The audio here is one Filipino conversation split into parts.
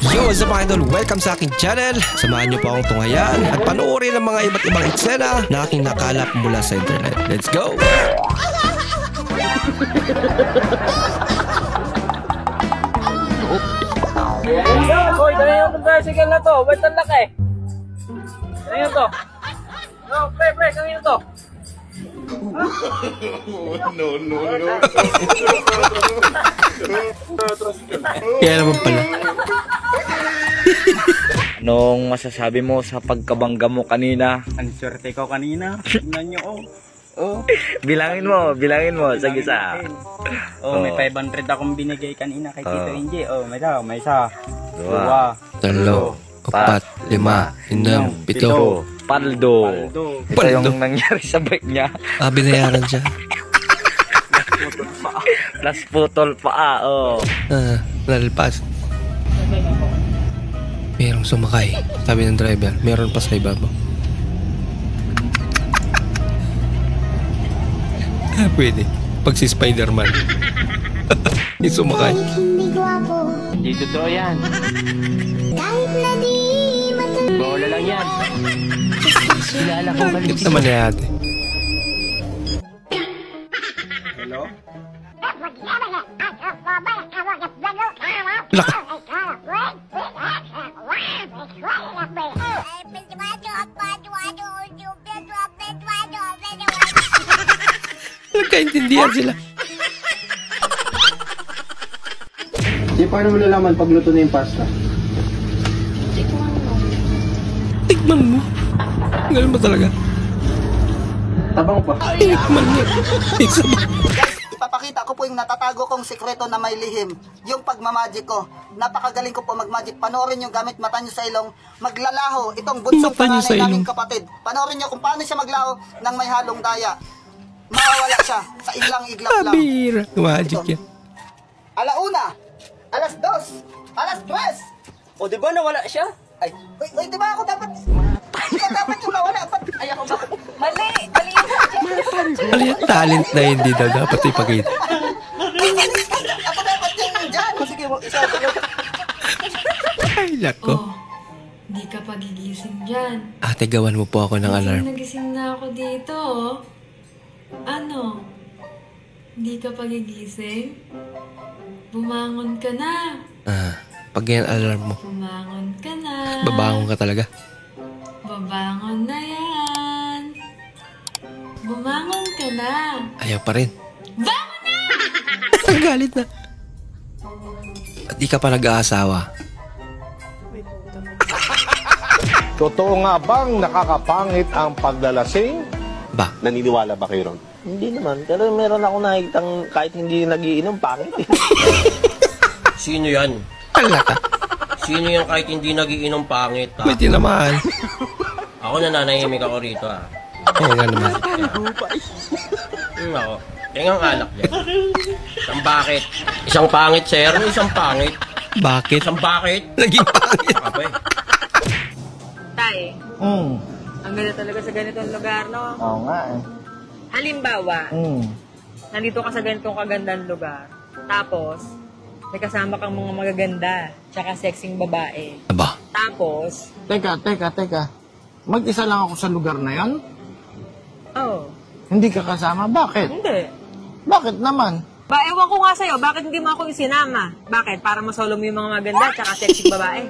Yo, what's up mga idol? Welcome sa aking channel. Samahan niyo po akong tunghayan at panoorin ang mga iba't ibang eksena na aking nakalap mula sa internet. Let's go! Hoy, ganyan yung tricycle na to. Ba't ang laki? Ganyan to. No, pre, ganyan to. No. Kaya naman pala. Anong masasabi mo sa pagkabangga mo kanina? Ang swerte ko kanina. Tingnan nyo, oh. Bilangin mo, sa gisa. May 500 akong binigay kanina kay Tito Inji. May isa. Dua. Talo, apat, lima, inam, pito. Paldo. Ito yung nangyari sa bike niya. Binayaran siya. Plus putol pa, Nalpas. Merong sumakay. Sabi ng driver, meron pa sa ibabaw. Pwede. Pag si Spider-Man. Yung sumakay. Hindi totoo yan. Bola lang yan. Kilala ko balik. Ito naman na ate. Hello? Laka. Nagkaintindihan sila. Di paano mo nalaman pag luto na yung pasta? Tikman mo. Ganun ba talaga? Tabang pa. Tikman mo. Isa ba? Ipapakita ko po yung natatago kong sekreto na may lihim. Yung pagmamagic ko. Napakagaling ko po magmagic. Panoorin yung gamit mata nyo sa ilong. Maglalaho. Itong bunsong panganay naming kapatid. Panoorin nyo kung paano siya maglaho ng may halong daya. Mawawala siya sa ilang iglap lang. Pabira. Magic yan. Alauna, alas 2, alas 3. O, di ba nawala siya? Ay, wait, di ba ako dapat? Ikaw dapat yung mawala. Ay, ako ba? Mali yun. Ano yung talent na hindi daw dapat ipakita? Ako dapat yung dyan. Sige mo, isa. Ay, lako. Hindi ka pagigising dyan. Ate, gawan mo po ako ng alarm. Nagising na ako dito, oh. Ano? Hindi ka pagigising? Bumangon ka na. Pag yan alarm mo, Bumangon ka na. babangon ka talaga. Babangon na yan. Bumangon ka na. Ayaw pa rin. Bangon na! Ang galit na. At di ka pa nag-aasawa. Totoo nga bang nakakapangit ang paglalasing? Ba? Naniniwala ba kayo ron? Hindi naman, pero meron ako nakikitang kahit hindi nagiinom, pangit eh. Sino yan? Wala ka. Sino yan kahit hindi nagiinom pangit? Ha? Pwede naman. Ako nananahimik ako rito ha. Oo nga naman. Ako. Tingang alak dyan. Isang bakit? Isang pangit, sir. Isang pangit. Bakit? Isang bakit? Naging pangit. Ape. Tay, ang ganda talaga sa ganitong lugar, no? Oo nga eh. Halimbawa, nandito ka sa ganitong kagandang lugar, tapos, may kasama kang mga magaganda, tsaka sexing babae. Aba. Tapos, Teka. Mag-isa lang ako sa lugar na yon? Hindi ka kasama? Bakit? hindi. Bakit naman? Ewan ko nga sa'yo, bakit hindi mo ako isinama? Bakit? Para masolo mo yung mga maganda, tsaka sexing babae.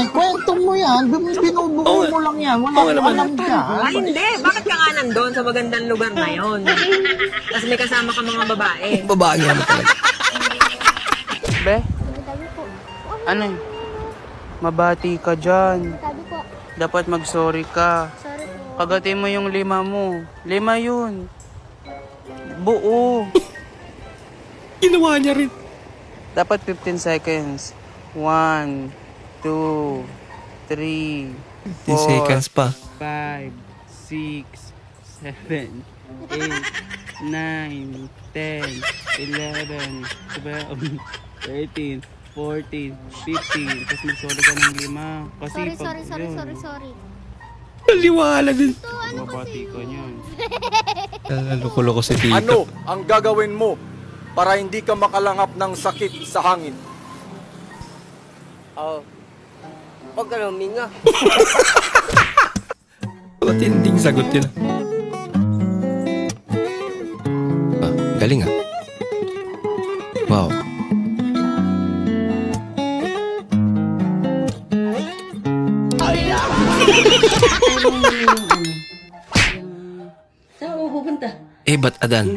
Kwento mo yan. Binubuo mo lang yan. Wala ko alam ka. Ay, hindi. Bakit ka nga nandun sa magandang lugar na yon? Tapos may kasama ka mga babae. Babae nga talaga. Be? Ano yun? Mabati ka dyan. Dapat mag-sorry ka. Kagatin mo yung 5 mo. 5 yun. Buo. Ginawa niya rin. Dapat 15 seconds. 1, 2, 3, 15 seconds pa. 5, 6, 7, 8, 9, 10, 11, 12, 13, 14, 15. Tapos mag-sorry ka ng 5. Kasi Sorry. Naliwala din. Mabati ka niyan. Loko-loko si Tito. Ano ang gagawin mo para hindi ka makalanghap ng sakit sa hangin? Oo. Huwag ka na huminga. Matinding sagot yun. Ah, galing ah. Wow. Saan mo pupunta? Ebat Adan.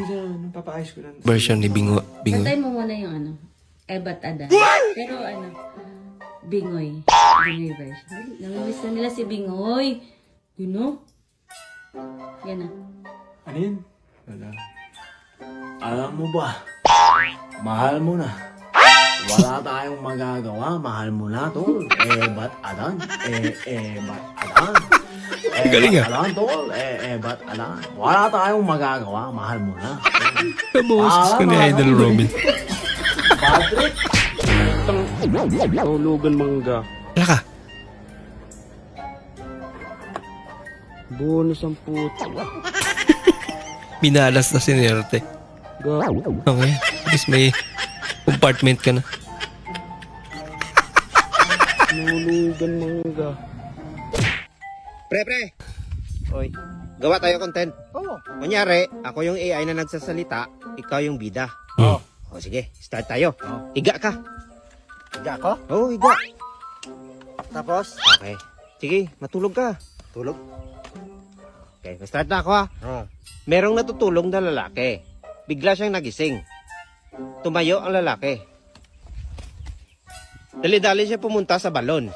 Version ni Bingo. Pantay mo muna yung ano. Ebat Adan. Pero ano, Bingoy. Bingoy version. Namimiss na nila si Bingoy. You know? Yan na. Ano yun? Wala. Alam mo ba? Mahal mo na. Wala tayong magagawa. Mahal mo na, tol. Ebat Adan. Ebat Adan. Galing ah. Adan, tol. Ebat Adan. Wala tayong magagawa. Mahal mo na. Kaboses ko ni Idol Robin. Patrick. Tulugan mangga. Wala ka. Bonus ang puto. Binalas na si Nerte. Okay. At least may compartment ka na. Tulugan mangga. Pre. Oy, gawa tayo content. Oo. Kunyari, ako yung AI na nagsasalita, ikaw yung bida. Oo. O sige, start tayo. Iga ka. Higa ko? Oo, iga. Tapos? Okay. Sige, matulog ka. Tulog? Okay, start na ako ha. Merong natutulog na lalaki. Bigla siyang nagising. Tumayo ang lalaki. Dali-dali siya pumunta sa balon.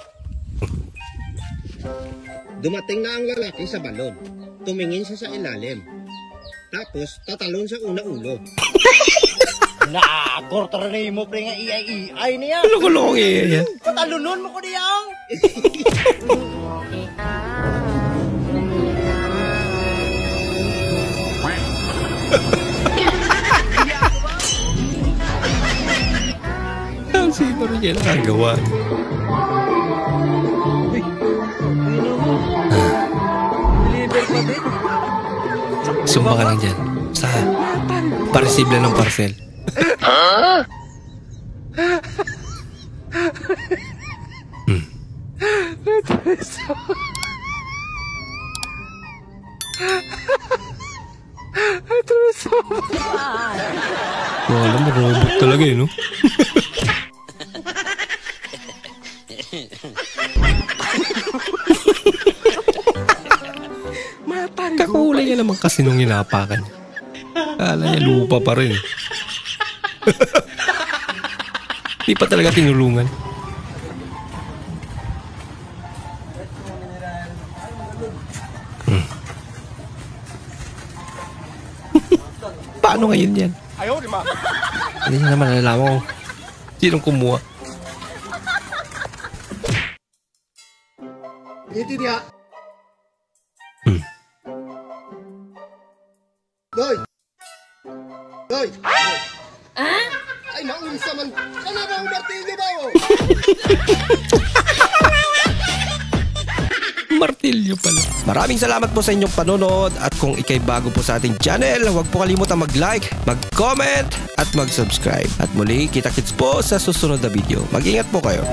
Dumating na ang lalaki sa balon. Tumingin siya sa ilalim. Tapos, tatalon sa unang ulo. Gortor na mo pre nga iay niya. Loko-loko yan. Patalunon mo ko diyang. Ang sino rin yan nagawa. Sumba ka lang dyan. Sa parisible ng parcel. Alam mo, robot talaga eh, no? Kakahulay niya naman kasi nung inapakan. Kala niya lupa pa rin. Di pa talaga tinulungan. Paano ngayon yan? Ayaw, di ma. Hindi niya naman nalalaman kung sinong kumuha. Iti dia. Doy. Doy. Ah? Ay, naunsa man. Kana ba ang martilyo ba o? Martilyo pala. Maraming salamat po sa inyong panonood at kung ikay bago po sa ating channel, huwag po kalimutan mag-like, mag-comment at mag-subscribe. At muli, kita-kits po sa susunod na video. Mag-ingat po kayo.